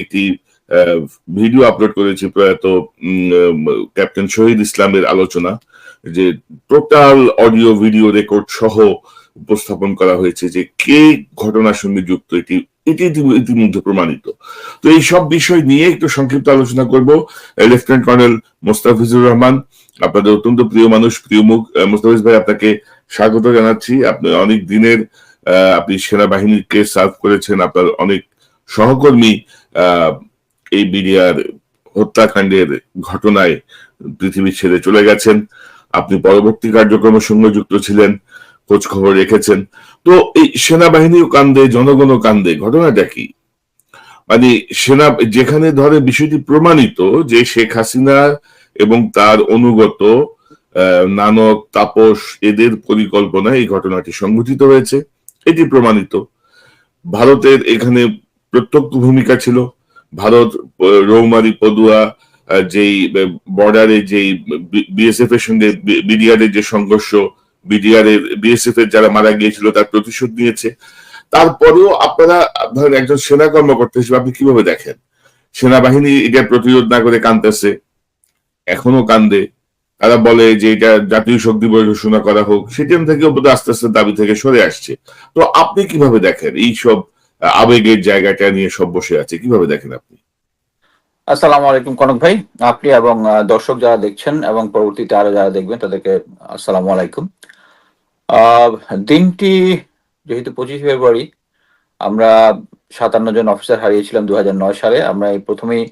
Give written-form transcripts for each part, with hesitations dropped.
একটি video upload করেছি প্রয়াত ক্যাপ্টেন শহীদ ইসলামের আলোচনা, যে টোটাল অডিও ভিডিও রেকর্ড সহ উপস্থাপন করা হয়েছে যে কে ঘটনার সঙ্গে যুক্ত, এটি ইতিমধ্যে প্রমাণিত। তো এই সব বিষয় নিয়ে একটু সংক্ষিপ্ত আলোচনা করব। লেফটেন্যান্ট কর্নেল মোস্তাফিজুর রহমান, আপনাদের অত্যন্ত প্রিয় মানুষ, প্রিয় মুখ। মোস্তাফিজ ভাই, আপনাকে স্বাগত জানাচ্ছি। আপনি অনেক দিনের আপনি সেনাবাহিনীকে সার্ভ করেছেন, আপনার অনেক সহকর্মী এই বিডিআর হত্যাকাণ্ডের ঘটনায় পৃথিবী ছেড়ে চলে গেছেন। আপনি পরবর্তী কার্যক্রমের সঙ্গে যুক্ত ছিলেন, খোঁজ খবর রেখেছেন। তো এই সেনাবাহিনীও কান্দে, জনগণও কান্দে, ঘটনাটা কি? মানে সেনা যেখানে ধরে বিষয়টি প্রমাণিত যে শেখ হাসিনা এবং তার অনুগত নানক, তাপস এদের পরিকল্পনায় এই ঘটনাটি সংঘটিত হয়েছে, এটি প্রমাণিত। ভারতের এখানে প্রত্যক্ষ ভূমিকা ছিল। ভারত রৌমারী পদুয়া যেই বর্ডারে যেই বিএসএফ এর সঙ্গে বিডিআর এর যে সংঘর্ষ, বিডিআর এর বিএসএফ এর যারা মারা গিয়েছিল তার প্রতিশোধ নিয়েছে। তারপরেও আপনারা ধরেন একজন সেনা কর্মকর্তা হিসেবে আপনি কিভাবে দেখেন সেনাবাহিনী এটা প্রতিরোধ না করে কাঁদতেছে, এখনো কান্দে। তারা বলে যে এটা জাতীয় শোক দিবস ঘোষণা করা হোক, সেখান থেকেও বোধহয় আস্তে আস্তে দাবি থেকে সরে আসছে। তো আপনি কিভাবে দেখেন এই সব আবেগের জায়গাটা নিয়ে সব বসে আছে, কিভাবে দেখেন আপনি? আসসালামু আলাইকুম কনক ভাই, আপনি এবং দর্শক যারা দেখছেন এবং পরবর্তীতে আরো যারা দেখবেন তাদেরকে আসসালামু আলাইকুম। দিনটি যেহেতু 25 ফেব্রুয়ারি, আমরা 57 জন অফিসার হারিয়েছিলাম 2009 সালে। আমরা এই প্রথমেই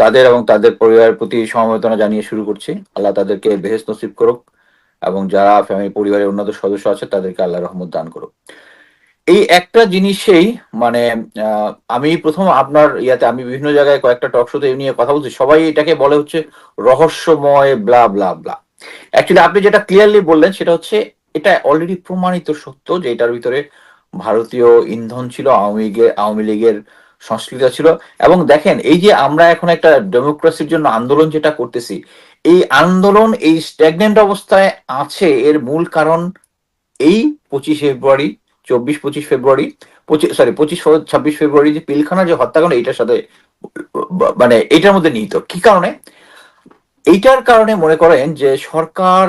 তাদের এবং তাদের পরিবারের প্রতি সমবেদনা জানিয়ে শুরু করছি। আল্লাহ তাদেরকে বেহেশত নসিব করুক এবং যারা ফ্যামিলি পরিবারের উন্নত সদস্য আছে তাদেরকে আল্লাহ রহমত দান করুক। এই একটা জিনিসেই মানে আমি প্রথম আপনার ইয়াতে আমি বিভিন্ন জায়গায় কয়েকটা টক শোতে নিয়ে কথা বলছি, সবাই এটাকে বলে হচ্ছে রহস্যময় ব্লা ব্লা ব্লা। অ্যাকচুয়ালি আপনি যেটা ক্লিয়ারলি বললেন সেটা হচ্ছে এটা অলরেডি প্রমাণিত সত্য যে এটার ভিতরে ভারতীয় ইন্ধন ছিল, আওয়ামী লীগের সংস্কৃতি ছিল। এবং দেখেন, এই যে আমরা এখন একটা ডেমোক্রেসির জন্য আন্দোলন যেটা করতেছি, এই আন্দোলন এই স্ট্যাগনেন্ট অবস্থায় আছে, এর মূল কারণ এই 25 ফেব্রুয়ারি, 24-25 ফেব্রুয়ারি, 25-26 ফেব্রুয়ারি যে পিলখানা যে হত্যাকাণ্ড, এইটার সাথে মানে এইটার মধ্যে নিহিত। কি কারণে? এইটার কারণে মনে করেন যে সরকার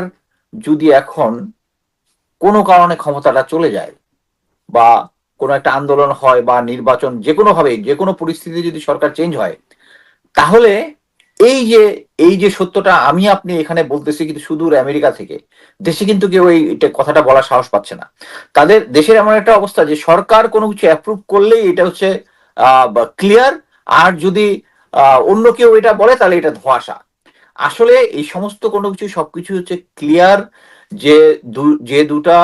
যদি এখন কোনো কারণে ক্ষমতাটা চলে যায় বা কোনো একটা আন্দোলন হয় বা নির্বাচন যে কোনো ভাবে যে কোনো পরিস্থিতি যদি সরকার চেঞ্জ হয়, তাহলে এই যে সত্যটা আমি আপনি এখানে বলতেছি কিন্তু সুদূর আমেরিকা থেকে, দেশে কিন্তু কেউ এই কথাটা বলার সাহস পাচ্ছে না। তাদের দেশের এমন একটা অবস্থা যে সরকার কোনো কিছু অ্যাপ্রুভ করলেই এটা হচ্ছে ক্লিয়ার, আর যদি অন্য কেউ এটা বলে তাহলে এটা ধোঁয়াশা। আসলে এই সমস্ত কোনো কিছু সবকিছু হচ্ছে ক্লিয়ার। যে দুটা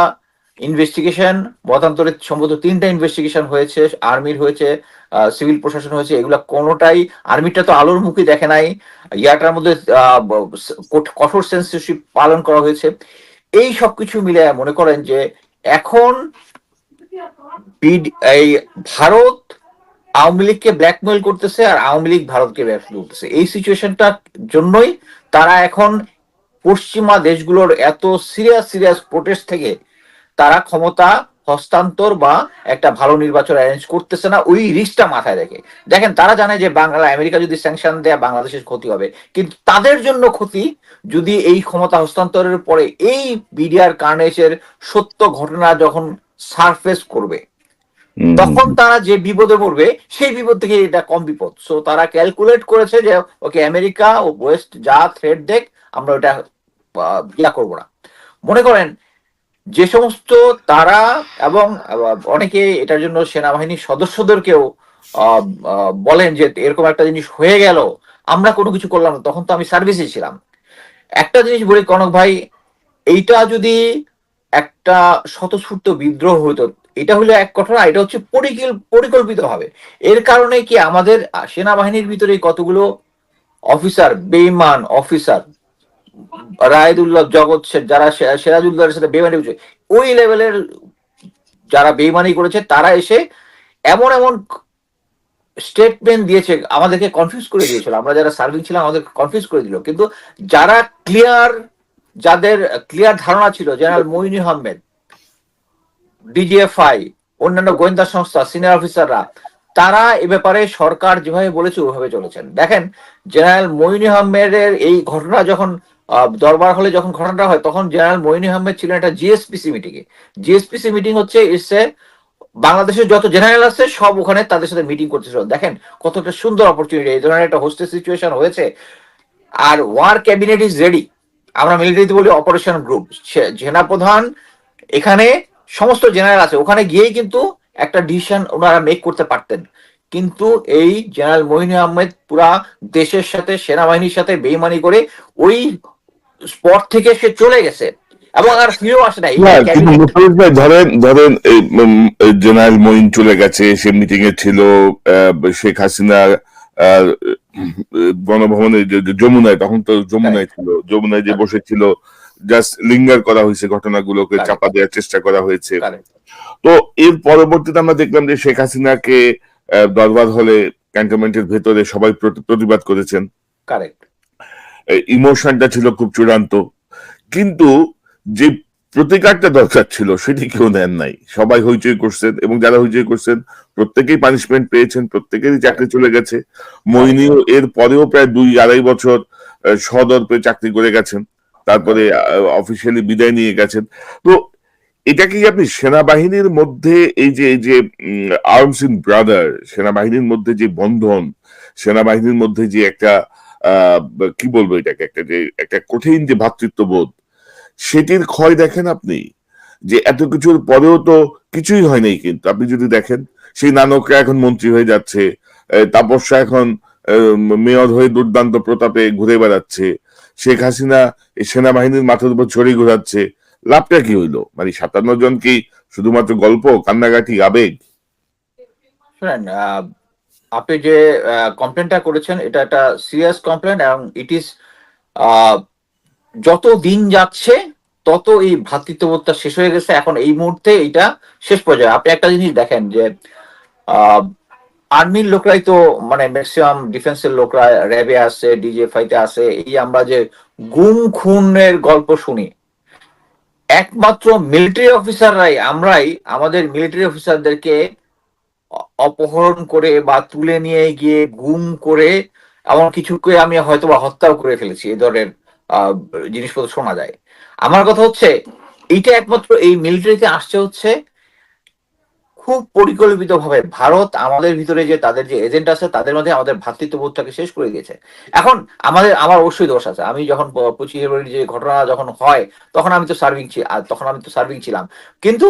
ইনভেস্টিগেশন, মতান্তরে সম্ভবত 3টা ইনভেস্টিগেশন হয়েছে, আর্মির হয়েছে, সিভিল প্রশাসন হয়েছে, এগুলা কোনোটাই, আর্মিটা তো আলোর মুখে দেখে নাই, ইয়াটার মধ্যে কঠোর সেন্সরশিপ পালন করা হয়েছে। এই সবকিছু মিলে মনে করেন যে এখন এই ভারত আওয়ামী লীগকে ব্ল্যাকমেল করতেছে আর আওয়ামী লীগ ভারতকে ব্ল্যাকমেল করতেছে। এই সিচুয়েশনটার জন্যই তারা এখন পশ্চিমা দেশগুলোর এত সিরিয়াস প্রোটেস্ট থেকে তারা ক্ষমতা হস্তান্তর বা একটা ভালো নির্বাচন অ্যারেঞ্জ করতেছে না, ওই রিস্কটা মাথায় রেখে। দেখেন, তারা জানে যে আমেরিকা যদি স্যাংশন দেয় বাংলাদেশের ক্ষতি হবে, কিন্তু তাদের জন্য ক্ষতি যদি এই ক্ষমতা হস্তান্তরের পরে এই বিডিআর কার্নেজের সত্য ঘটনা যখন সারফেস করবে, তখন তারা যে বিপদে পড়বে সেই বিপদ থেকে এটা কম বিপদ। সো তারা ক্যালকুলেট করেছে যে ওকে, আমেরিকা ও ওয়েস্ট যা থ্রেট দেখ, আমরা ওটা ইয়া করবো না। মনে করেন যে সমস্ত তারা এবং অনেকে এটার জন্য সেনাবাহিনীর সদস্যদেরকেও বলেন যে এরকম একটা জিনিস হয়ে গেল, আমরা কোনো কিছু করলাম না, তখন তো আমি সার্ভিসে ছিলাম। একটা জিনিস বলি কনক ভাই, এইটা যদি একটা স্বতঃস্ফূর্ত বিদ্রোহ হইতো, এটা হলো এক ঘটনা, এটা হচ্ছে পরিকল্পিত হবে। এর কারণে কি আমাদের সেনাবাহিনীর ভিতরে কতগুলো অফিসার, বেঈমান অফিসার, রায়দুল্লাহ জগৎ, যারা সিরাজউদ্দৌলার সাথে বেইমানি করেছে, ওই লেভেলের যারা বেইমানি করেছে, তারা এসে এমন এমন স্টেটমেন্ট দিয়েছে, আমাদেরকে কনফিউজ করে দিয়েছিল। আমরা যারা সার্ভিং ছিলাম আমাদের কনফিউজ করে দিল। কিন্তু যারা যাদের ক্লিয়ার ধারণা ছিল, জেনারেল মঈন আহমেদ, ডিজিএফআই, অন্যান্য গোয়েন্দা সংস্থা, সিনিয়র অফিসাররা, তারা এ ব্যাপারে সরকার যেভাবে বলেছে ওইভাবে চলেছেন। দেখেন, জেনারেল মঈন আহমেদের এই ঘটনা যখন দরবার হলে যখন ঘটনাটা হয়, তখন জেনারেল মঈন আহমেদ ছিলেন একটা জিএসপিসি মিটিং এ। জিএসপিসি মিটিং হচ্ছে ইসে বাংলাদেশের যত জেনারেল আছে সব ওখানে তাদের সাথে মিটিং করতেছিল। দেখেন কতটা সুন্দর অপরচুনিটি, এই ধরনের একটা হোস্টেজ সিচুয়েশন হয়েছে। আর ওয়ার ক্যাবিনেট ইজ রেডি, আমরা মিলিটারিতে বলি অপারেশন গ্রুপ। সেনাপ্রধান এখানে সমস্ত জেনারেল আছে, ওখানে গিয়েই কিন্তু একটা ডিসিশন ওনারা মেক করতে পারতেন। কিন্তু এই জেনারেল মঈন আহমেদ পুরা দেশের সাথে সেনাবাহিনীর সাথে বেইমানি করে ওই স্পট থেকে সে চলে গেছে এবং আর ফিরেও আসে না। না, এইটা কিন্তু ক্যাবিনেট। মুখলেস ভাই ধরেন ধরেন এই জেনারেল মঈন চলে গেছে, সে মিটিং এ ছিল, শেখ হাসিনা আহ, গণভবনে যমুনায়, তখন তো যমুনায় কারেক্ট, ছিল, যমুনায় যে বসেছিল, জাস্ট লিঙ্গার করা হয়েছে, ঘটনাগুলোকে কারেক্ট, চাপা দেওয়ার চেষ্টা করা হয়েছে। কারেক্ট, তো এর পরবর্তীতে আমরা দেখলাম যে শেখ হাসিনাকে দরবার হলে ক্যান্টনমেন্টের ভেতরে সবাই প্রতিবাদ করেছেন, কারেক্ট। ইমোশনটা ছিল খুব চূড়ান্ত, কিন্তু যে প্রতিকারটা দরকার ছিল সেটি কেউ নেন নাই, সবাই হইচই করছেন, এবং যারা হইচই করছেন প্রত্যেকেই পানিশমেন্ট পেয়েছেন, প্রত্যেকেরই চাকরি চলে গেছে। মইনিও এর পরেও প্রায় 2-2.5 বছর সদর্পে চাকরি করে গেছেন, তারপরে অফিসিয়ালি বিদায় নিয়ে গেছেন। তো এটা কি আপনি সেনাবাহিনীর মধ্যে এই যে আর্মস ইন ব্রাদার, সেনাবাহিনীর মধ্যে যে বন্ধন, সেনাবাহিনীর মধ্যে যে একটা আহ কি বলবো এটাকে, একটা যে একটা কঠিন যে ভ্রাতৃত্ববোধ, সেটির ক্ষয় দেখেন আপনি? যে এত কিছুর পরেও তো কিছুই হয় নাই, কিন্তু আপনি যদি দেখেন সেই নানকরা এখন মন্ত্রী হয়ে যাচ্ছে, তাপস্যা এখন মেয়র হয়ে দুর্দান্ত প্রতাপে ঘুরে বেড়াচ্ছে, শেখ হাসিনা এই সেনাবাহিনীর মাথার উপর ছড়ি ঘোরাচ্ছে, লাভটা কি হইলো? মানে 57 জন কি শুধুমাত্র গল্প, কান্নাকাটি, আবেগ? শুনেন, আপনি যে কমপ্লেনটা করেছেন এটা একটা সিরিয়াস কমপ্লেন এবং ইট ইজ, যত দিন যাচ্ছে তত এই ভ্রাতৃত্ববোধটা শেষ হয়ে গেছে। এখন এই মুহূর্তে এটা শেষ পর্যায়ে আপনি একটা জিনিস দেখেন যে আর্মির লোকরাই তো মানে ম্যাক্সিমাম ডিফেন্সের লোকরা র্যাবে আছে, ডিজিএফআইতে আছে, এই আমরা যে গুম খুনের গল্প শুনি, একমাত্র মিলিটারি অফিসাররাই, আমরাই আমাদের মিলিটারি অফিসারদেরকে অপহরণ করে বা তুলে নিয়ে গিয়ে গুম করে এমন কিছুকে আমি হয়তো বা হত্যাও করে ফেলেছি, এই ধরনের আহ, জিনিসপত্র শোনা যায়। আমার কথা হচ্ছে এইটা একমাত্র এই মিলিটারিতে আসছে হচ্ছে খুব পরিকল্পিত ভাবে। ভারত আমাদের ভিতরে যে তাদের যে এজেন্ট আছে তাদের মধ্যে আমাদের ভ্রাতৃত্ববোধটাকে শেষ করে দিয়েছে। এখন আমার অবশ্যই দোষ আছে। আমি যখন 25 ফেব্রুয়ারি যে ঘটনা যখন হয় তখন আমি তো সার্ভিং ছিলাম, কিন্তু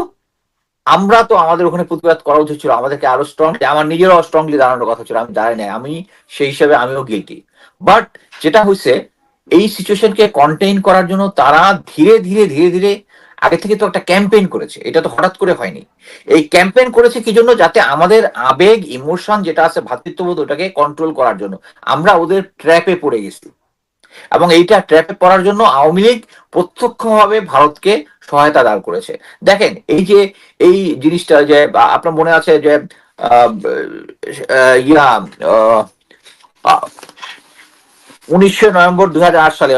আমরা তো আমাদের ওখানে প্রতিবাদ করা উচিত ছিল, আমাদেরকে আরো স্ট্রংলি, আমার নিজেরও স্ট্রংলি দাঁড়ানোর কথা ছিল, আমি দাঁড়াই নাই। আমি সেই হিসাবে আমিও গিলটি। বাট যেটা হয়েছে, এই সিচুয়েশনকে কন্টেইন করার জন্য তারা ধীরে ধীরে ধীরে ধীরে আগে থেকে তো একটা ক্যাম্পেইন করেছে, এটা তো হঠাৎ করে হয়নি। এই ক্যাম্পেইন করেছে কি জন্য? যাতে আমাদের আবেগ ইমোশন যেটা আছে ভ্রাতৃত্ববোধ ওটাকে কন্ট্রোল করার জন্য। আমরা ওদের ট্র্যাপে পড়ে গেছি এবং এইটা ট্র্যাপে পড়ার জন্য আওয়ামী লীগ প্রত্যক্ষভাবে ভারতকে সহায়তা দান করেছে। দেখেন এই যে এই জিনিসটা যে আপনার মনে আছে যে আহ, ইয়া আহ, আহ, 19 নভেম্বর 2008 সালে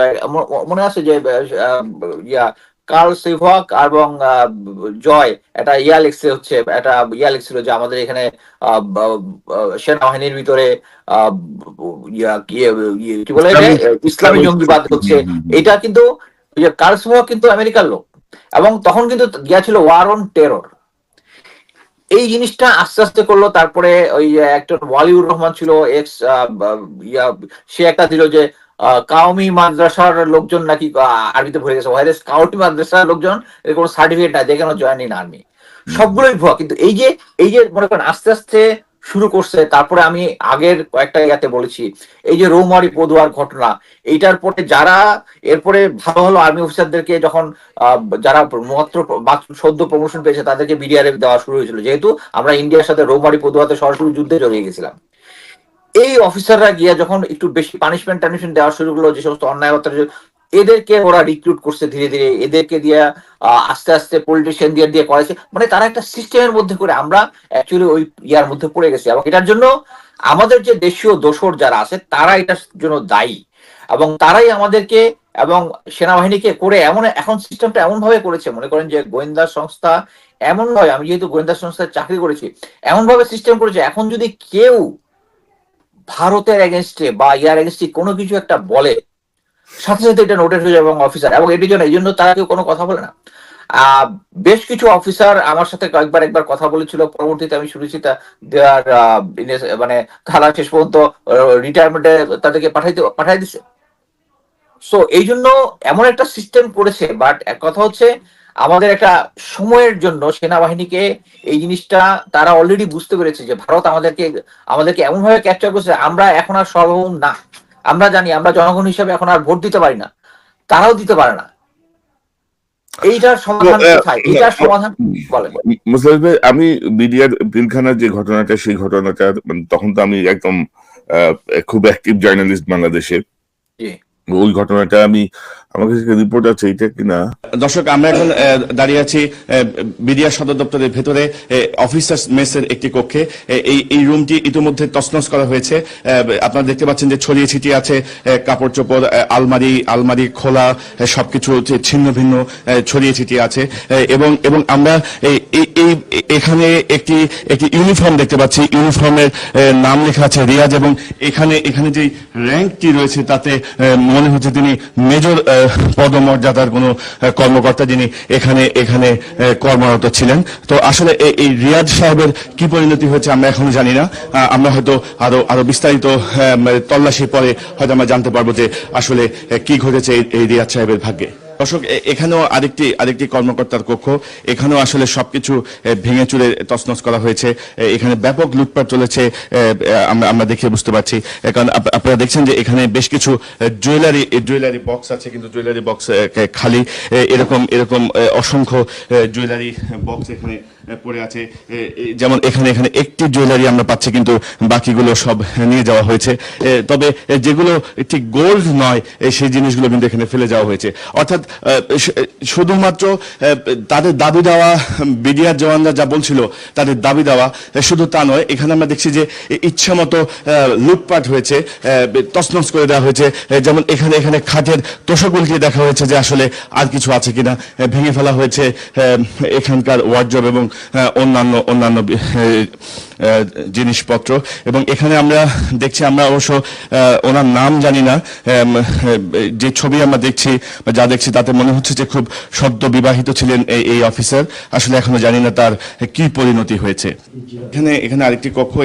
মনে আছে যে ইয়া কার্ল সিভক এবং জয় একটা ইয়া লিখছে, হচ্ছে একটা ইয়া লিখছিল যে আমাদের এখানে সেনাবাহিনীর ভিতরে আহ, কি বলে যে ইসলামিক ইসলামী ইসলামিক জঙ্গিবাদ হচ্ছে। এটা কিন্তু ওই যে কার্ল সিভক কিন্তু আমেরিকার লোক, এবং তখন কিন্তু গিয়েছিল ওয়ার অন টেরর। এই জিনিসটা আস্তে আস্তে করলো। তারপরে ওই একটা ওয়ালিউর রহমান ছিল এক্স ইয়া, সে একটা দিল যে কাউমি মাদ্রাসার লোকজন নাকি আরবিতে ভরে গেছে, ওয়াইস কাউমি মাদ্রাসার লোকজন এর কোনো সার্টিফিকেট নাই, দেখে জয়েন ইন আর্মি। সবগুলোই ভুয়া। কিন্তু এই যে মনে করেন আস্তে আস্তে শুরু করছে। তারপরে আমি আগের কয়েকটা ইয়াতে বলেছি এই যে রৌমারি পদুয়ার ঘটনা, এইটার পরে যারা এরপরে ভালো ভালো আর্মি অফিসারদেরকে যখন যারা মাত্র সদ্য প্রমোশন পেয়েছে তাদেরকে বিডিআর দেওয়া শুরু হয়েছিল, যেহেতু আমরা ইন্ডিয়ার সাথে রৌমারি পদুয়াতে সরাসরি যুদ্ধে জড়িয়ে গেছিলাম। এই অফিসাররা গিয়ে যখন একটু বেশি পানিশমেন্ট টানিশমেন্ট দেওয়া শুরু করলো, যে সমস্ত অন্যায় অত্যাচার, এদেরকে ওরা রিক্রুট করছে ধীরে ধীরে, এদেরকে দিয়ে আস্তে আস্তে পলিটিশিয়ান দিয়ে দিয়ে করাইছে। মানে তারা একটা সিস্টেমের মধ্যে করে আমরা অ্যাকচুয়ালি ওই ইয়ার মধ্যে পড়ে গেছি, এবং এটার জন্য আমাদের যে দেশীয় দোসর যারা আছে তারা এটার জন্য দায়ী, এবং তারাই আমাদেরকে এবং সেনাবাহিনীকে করে এমন এখন সিস্টেমটা এমন ভাবে করেছে, মনে করেন যে গোয়েন্দা সংস্থা এমন ভাবে, আমি যেহেতু গোয়েন্দা সংস্থায় চাকরি করেছি, এমন ভাবে সিস্টেম করেছে এখন যদি কেউ ভারতের এগেনস্টে বা ইয়ার এগেনস্টে কোনো কিছু একটা বলে, সাথে সাথে এটা নোটিস হয়ে যাবে এবং অফিসার, এবং এটির জন্য এই জন্য তারা কেউ কোনো কথা বলে না। আহ, বেশ কিছু অফিসার আমার সাথে একবার কথা বলেছিল, পরবর্তীতে আমি শুনেছি দেয়ার মানে তারা শেষ পর্যন্ত রিটায়ারমেন্টে তাদেরকে পাঠাই দিছে। সো এই জন্য এমন একটা সিস্টেম করেছে, বাট এক কথা হচ্ছে আমাদের একটা সময়ের জন্য সেনাবাহিনীকে এই জিনিসটা তারা অলরেডি বুঝতে পেরেছে যে ভারত আমাদেরকে এমন ভাবে ক্যাপচার করছে, আমরা এখন আর সার্বভৌম না। আমরা জানি আমরা জনগণ হিসেবে এখন আর ভোট দিতে পারি না, তারাও দিতে পারে না। এইটার সমাধান কোথায়? এইটার সমাধান বলেন। মুস্তাফিজ ভাই, আমি বিডিআর পিলখানার যে ঘটনাটা, সেই ঘটনাটা তখন তো আমি একদম খুব অ্যাক্টিভ জার্নালিস্ট বাংলাদেশের। জি, ওই ঘটনাটা আমার কাছে রিপোর্ট আছে, এটা কিনা। দর্শক, আমরা এখন দাঁড়িয়ে আছি বিডিআর সদর দপ্তরের ভেতরে অফিসার্স মেসের একটি কক্ষে। এই রুমটি ইতিমধ্যে তছনছ করা হয়েছে। আপনারা দেখতে পাচ্ছেন যে ছড়িয়ে ছিটিয়ে আছে কাপড় চোপড়, আলমারি খোলা, সবকিছু ছিন্ন ভিন্ন ছড়িয়ে ছিটিয়ে আছে। এবং আমরা এখানে একটি ইউনিফর্ম দেখতে পাচ্ছি। ইউনিফর্মের নাম লেখা আছে রিয়াজ, এবং এখানে যে র্যাঙ্কটি রয়েছে তাতে মনে হচ্ছে তিনি মেজর পদমর্যাদার কোনো কর্মকর্তা, যিনি এখানে কর্মরত ছিলেন। তো আসলে এই রিয়াজ সাহেবের কি পরিণতি হয়েছে আমরা এখনো জানি না। আমরা হয়তো আরো বিস্তারিত তল্লাশি পরে হয়তো আমরা জানতে পারবো যে আসলে কি ঘটেছে এই রিয়াজ সাহেবের ভাগ্যে। দর্শক, এখানেও আরেকটি কর্মকর্তার কক্ষ। এখানেও আসলে সবকিছু ভেঙে চুরে তছনছ করা হয়েছে। এখানে ব্যাপক লুটপাট চলেছে, আমরা দেখে বুঝতে পারছি। কারণ আপনারা দেখছেন যে এখানে বেশ কিছু জুয়েলারি বক্স আছে, কিন্তু জুয়েলারি বক্স খালি। এরকম অসংখ্য জুয়েলারি বক্স এখানে পড়ে আছে। যেমন এখানে একটি জুয়েলারি আমরা পাচ্ছি, কিন্তু বাকিগুলো সব নিয়ে যাওয়া হয়েছে। তবে যেগুলো ঠিক গোল্ড নয়, সেই জিনিসগুলো কিন্তু এখানে ফেলে যাওয়া হয়েছে। অর্থাৎ শুধুমাত্র তাদের দাবি দেওয়া, বিডিআর জওয়ানরা যা বলছিল তাদের দাবি দেওয়া, শুধু তা নয়, এখানে আমরা দেখছি যে ইচ্ছা মতো লুটপাট হয়েছে, তছনছ করে দেওয়া হয়েছে। যেমন এখানে খাটের তোষক উল্টিয়ে দেখা হয়েছে যে আসলে আর কিছু আছে কিনা, ভেঙে ফেলা হয়েছে এখানকার ওয়ার্ডরোব এবং অন্যান্য জিনিসপত্র। এবং এখানে আমরা দেখছি, আমরা অবশ্য ওনার নাম জানি না, যে ছবি আমরা দেখছি যা দেখছি তাতে মনে হচ্ছে যে খুব সদ্য বিবাহিত ছিলেন এই অফিসার। আসলে এখনো জানি না তার কি পরিণতি হয়েছে। এখানে আরেকটি কক্ষ।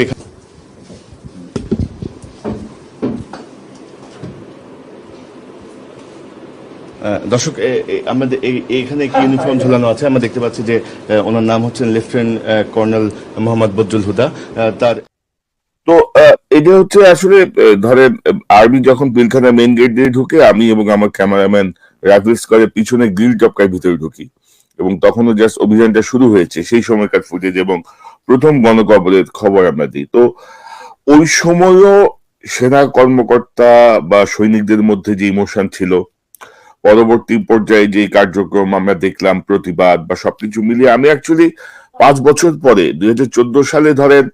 দর্শক, আমাদের এখানে একটি ইউনিফর্ম ঝুলানো আছে। আমরা দেখতে পাচ্ছি যে ওনার নাম হচ্ছেন লেফটেন্যান্ট কর্নেল মোহাম্মদ বদরুল হুদা। তার তো এটা হচ্ছে আসলে ধরেন আর্মি যখন পিলখানা মেইন গেট দিয়ে ঢুকে, আমি এবং আমার ক্যামেরাম্যান রাফিজ করে পিছনে গ্রিল টপকায় ভিতরে ঢুকি, এবং তখনও জাস্ট অভিযানটা শুরু হয়েছে, সেই সময়কার ফুটেজ এবং প্রথম গণকবরের খবর আমরা দিই। তো ওই সময়ও সেনা কর্মকর্তা বা সৈনিকদের মধ্যে যে ইমোশন ছিল, পরবর্তী পর্যায়ে যে কার্যক্রম আমরা দেখলাম, প্রতিবাদ বা সবকিছু মিলিয়ে, আমি অ্যাকচুয়ালি 5 বছর পরে 2014 সালে ধরেন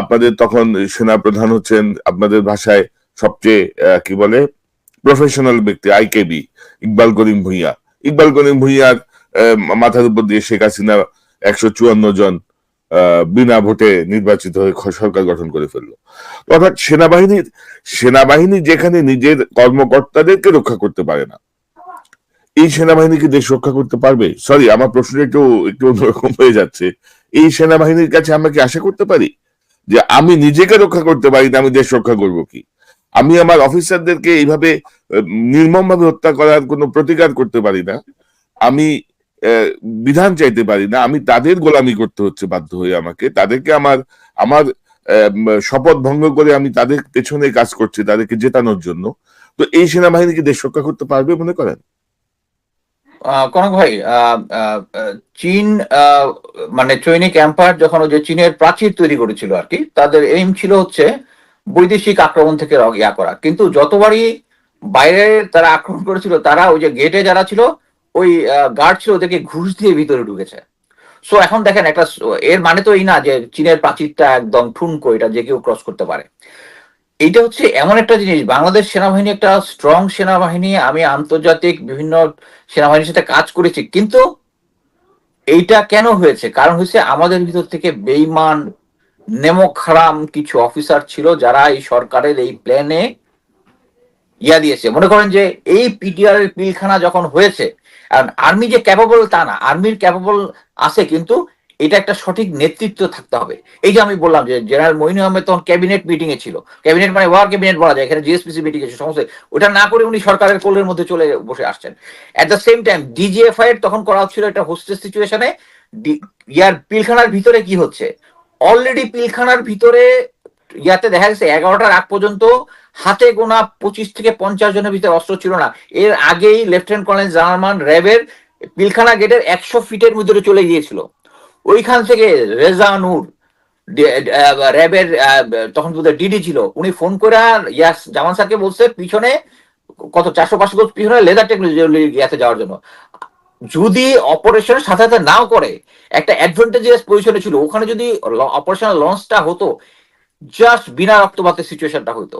আপনাদের তখন সেনা প্রধান হচ্ছেন আপনাদের ভাষায় সবচেয়ে কি বলে প্রফেশনাল ব্যক্তি, আইকেবি, ইকবাল করিম ভুঁইয়ার মাথার উপর দিয়ে শেখ হাসিনা 154 জন বিনা ভোটে নির্বাচিত হয়ে সরকার গঠন করে ফেললো। অর্থাৎ সেনাবাহিনী যেখানে নিজের কর্মকর্তাদেরকে রক্ষা করতে পারে না, এই সেনাবাহিনী কি দেশ রক্ষা করতে পারবে? সরি, আমার প্রশ্নটা একটু অন্যরকম হয়ে যাচ্ছে। এই সেনাবাহিনীর কাছে আমরা কি আশা করতে পারি যে আমি নিজেকে রক্ষা করতে পারি না, আমি দেশ রক্ষা করব কি? আমি আমার অফিসারদেরকে এইভাবে নির্মম ভাবে হত্যা করার কোনো প্রতিকার করতে পারি না, আমি বিধান চাইতে পারি না, আমি তাদের গোলামি করতে হচ্ছে বাধ্য হয়ে আমাকে, তাদেরকে আমার শপথ ভঙ্গ করে আমি তাদের পেছনে কাজ করছি তাদেরকে জেতানোর জন্য। তো এই সেনাবাহিনী কি দেশ রক্ষা করতে পারবে মনে করেন? কনক ভাই, চীন মানে চৈনিক এম্পায়ার যখন ওই যে চীনের প্রাচীর তৈরি করেছিল আর কি, তাদের এইম ছিল হচ্ছে বৈদেশিক আক্রমণ থেকে ইয়া করা। কিন্তু যতবারই বাইরে তারা আক্রমণ করেছিল, তারা ওই যে গেটে যারা ছিল, ওই গার্ড ছিল, ওদেরকে ঘুষ দিয়ে ভিতরে ঢুকেছে। সো এখন দেখেন, এর মানে তো এই না যে চীনের প্রাচীরটা একদম ঠুনকো, এটা যে কেউ ক্রস করতে পারে। এইটা হচ্ছে এমন একটা জিনিস, বাংলাদেশ সেনাবাহিনী একটা স্ট্রং সেনাবাহিনী, আমি আন্তর্জাতিক বিভিন্ন সেনাবাহিনীর সাথে কাজ করেছি, কিন্তু এইটা কেন হয়েছে? কারণ হচ্ছে আমাদের ভিতর থেকে বেঈমান নেমক হারাম কিছু অফিসার ছিল যারা এই সরকারের এই প্ল্যানে দিয়েছে। মনে করেন যে এই পিটিআর এর পিলখানা যখন হয়েছে, আর্মি যে ক্যাপাবল তা না, আর্মির ক্যাপাবল আছে, কিন্তু এটা একটা সঠিক নেতৃত্ব থাকতে হবে। এই যে আমি বললাম যে জেনারেল মঈন আহমেদ তখন ক্যাবিনেট মিটিং এ ছিল, ক্যাবিনেট মানে ওয়ার ক্যাবিনেট বলা যায়, এখানে জিএসপিসি মিটিং এ সমস্ত ওটা না করে উনি সরকারের কোলের মধ্যে চলে বসে আসছেন। At the same time DGFI এর তখন করা হচ্ছিল একটা হোস্টেজ সিচুয়েশনে, ইয়ার পিলখানার ভিতরে কি হচ্ছে, অলরেডি পিলখানার ভিতরে দেখা গেছে 11টার আগ পর্যন্ত হাতে গোনা 25 থেকে 50 জনের ভিতরে অস্ত্র ছিল না। এর আগেই লেফটেন্যান্ট কর্নেল জার্মান র্যাবের পিলখানা গেটের 100 ফিটের ভিতরে চলে গিয়েছিল। ওইখান থেকে রেজা নূর র্যাবের তখন বোধহয় ডিডি ছিল, উনি ফোন করে জামান স্যারকে বলছে পিছনে কত 400-500 গজ পিছনে লেদার টেকনোলজি ইয়াতে যাওয়ার জন্য। যদি অপারেশনের সাথে সাথে নাও করে, একটা অ্যাডভান্টেজিয়াস পজিশনে ছিল, ওখানে যদি অপারেশনাল লঞ্চটা হতো, জাস্ট বিনা রক্তপাতে সিচুয়েশনটা হইতো,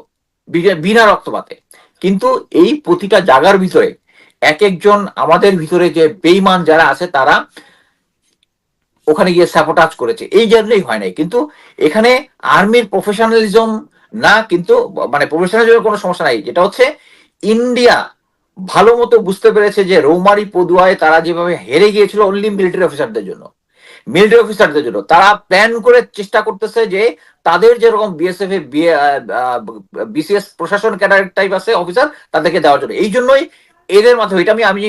বিনা রক্তপাতে। কিন্তু এই প্রতিটা জায়গার ভিতরে এক একজন আমাদের ভিতরে যে বেঈমান যারা আছে তারা ওখানে গিয়ে স্যাবোটাজ করেছে, এই জন্যই হয় নাই। কিন্তু এখানে আর্মির প্রফেশনালিজম না, কিন্তু মানে প্রফেশনালিজমের কোনো সমস্যা নাই, যেটা হচ্ছে ইন্ডিয়া ভালো মতো বুঝতে পেরেছে যে রৌমারি পদুয়ায় তারা যেভাবে হেরে গিয়েছিল অনলি মিলিটারি অফিসারদের জন্য, তারা প্ল্যান করে চেষ্টা করতেছে যে তাদের যেরকম বিএসএফ এ বিসিএস প্রশাসন ক্যাডার টাইপ আছে অফিসার, তাদেরকে দেওয়ার জন্য। এই জন্যই এদের মাধ্যমে, এটা আমি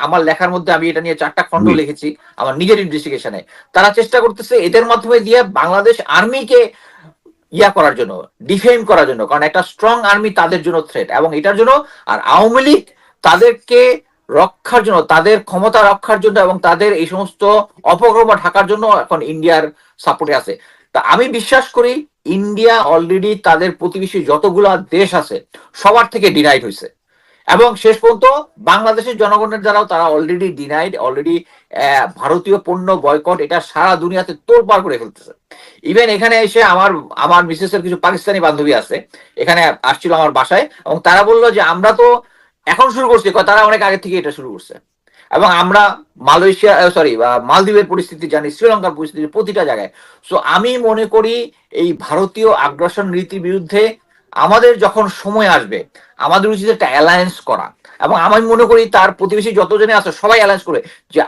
আমার লেখার মধ্যে আমি এটা নিয়ে 4টা খণ্ড লিখেছি আমার নিজের ইনভেস্টিগেশনে, তারা চেষ্টা করতেছে এদের মাধ্যমে দিয়ে বাংলাদেশ আর্মিকে করার জন্য, ডিফেম করার জন্য, কারণ একটা স্ট্রং আর্মি তাদের জন্য থ্রেট, এবং এটার জন্য আর আওয়ামী লীগ তাদেরকে রক্ষার জন্য, তাদের ক্ষমতা রক্ষার জন্য এবং তাদের এই সমস্ত অপকর্ম ঢাকার জন্য এখন ইন্ডিয়ার সাপোর্টে আছে। তা আমি বিশ্বাস করি ইন্ডিয়া অলরেডি তাদের প্রতিবেশী যতগুলা দেশ আছে সবার থেকে ডিনাইড হয়েছে, এবং শেষ পর্যন্ত বাংলাদেশের জনগণের দ্বারাও তারা অলরেডি ডিনাইড, অলরেডি ভারতীয় পণ্য বয়কট এটা সারা দুনিয়াতে তোলপাড় করে ফেলতেছে। ইভেন এখানে এসে আমার মিসেসের কিছু পাকিস্তানি বান্ধবী আছে, এখানে আসছিল আমার বাসায়, এবং তারা বললো যে আমরা তো এখন শুরু করছি, তারা অনেক আগে থেকে এটা শুরু করছে, এবং আমরা মালয়েশিয়া মালদ্বীপের পরিস্থিতি জানি, শ্রীলঙ্কার পরিস্থিতি প্রতিটা জায়গায়। সো আমি মনে করি এই ভারতীয় আগ্রাসন নীতির বিরুদ্ধে আমাদের যখন সময় আসবে, আমাদের উচিত একটা অ্যালায়েন্স করা, এবং আমি মনে করি তার প্রতিবেশী যতজনে আছে সবাই অ্যালায়েন্স করে যে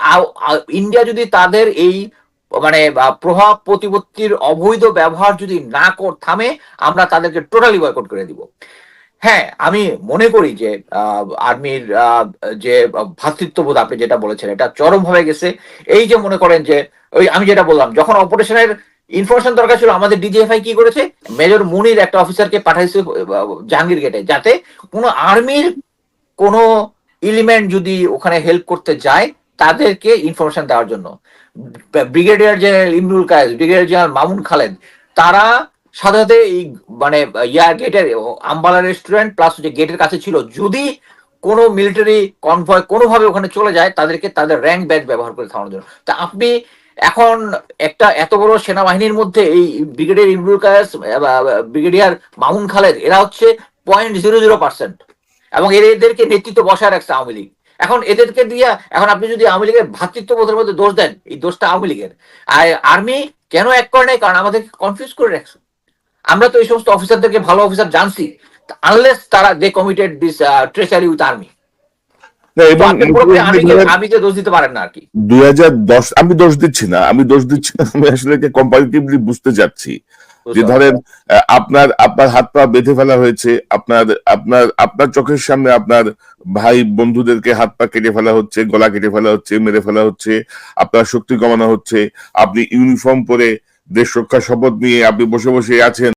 ইন্ডিয়া যদি তাদের এই মানে প্রভাব প্রতিপত্তির অবৈধ ব্যবহার যদি না থামে, আমরা তাদেরকে টোটালি বয়কট করে দিব। হ্যাঁ, আমি মনে করি যে আর্মির যে ভ্রাতৃত্ববোধ আপনি যেটা বলেছেন এটা চরম ভাবে গেছে। এই যে মনে করেন যে ওই আমি যেটা বললাম, যখন অপারেশনের ইনফরমেশন দরকার ছিল, আমাদের ডিজিএফআই কি করেছে, মেজর মুনির একটা অফিসারকে পাঠাইছে জাহাঙ্গীর গেটে, যাতে কোনো আর্মির কোনো এলিমেন্ট যদি ওখানে হেল্প করতে যায় তাদেরকে ইনফরমেশন দেওয়ার জন্য। Brigadier general Imrul Kayes, brigadier general Mamun Khaled, তারা সাথে সাথে এই মানে গেটের আম্বালা রেস্টুরেন্ট প্লাস যে গেটের কাছে ছিল, যদি কোনো মিলিটারি কনভয় কোনোভাবে ওখানে চলে যায় তাদেরকে তাদের র্যাঙ্ক ব্যাচ ব্যবহার করে থামানোর জন্য। তা আপনি এখন একটা এত বড় সেনাবাহিনীর মধ্যে এই ব্রিগেডিয়ার ইমরুল কায়েস, ব্রিগেডিয়ার মামুন খালেদ, এরা হচ্ছে 0.00%, এবং এদেরকে নেতৃত্ব বসায় রাখছে আওয়ামী লীগ। এখন এদেরকে দিয়ে এখন আপনি যদি আওয়ামী লীগের ভ্রাতৃত্ববোধের মধ্যে দোষ দেন, এই দোষটা আওয়ামী লীগের। আর আর্মি কেন এক করে নাই, কারণ আমাদেরকে কনফিউজ করে রাখছে। আমরা তো এই সমস্ত অফিসারদেরকে ভালো অফিসার জানছি, আনলেস তারা they committed this treachery with army. আর্মিকে দোষ দিতে পারেন না আর কি। 2010 আমি দোষ দিচ্ছি না, আমি আসলে কম্পারেটিভলি বুঝতে যাচ্ছি যে ধরেন আপনার হাত পা বেঁধে ফেলা হয়েছে, আপনার চোখের সামনে আপনার ভাই বন্ধুদেরকে হাত পা কেটে ফেলা হচ্ছে, গলা কেটে ফেলা হচ্ছে, মেরে ফেলা হচ্ছে, আপনার শক্তি কমানো হচ্ছে, আপনি ইউনিফর্ম পরে দেশ রক্ষা শপথ নিয়ে আপনি বসে বসে আছেন।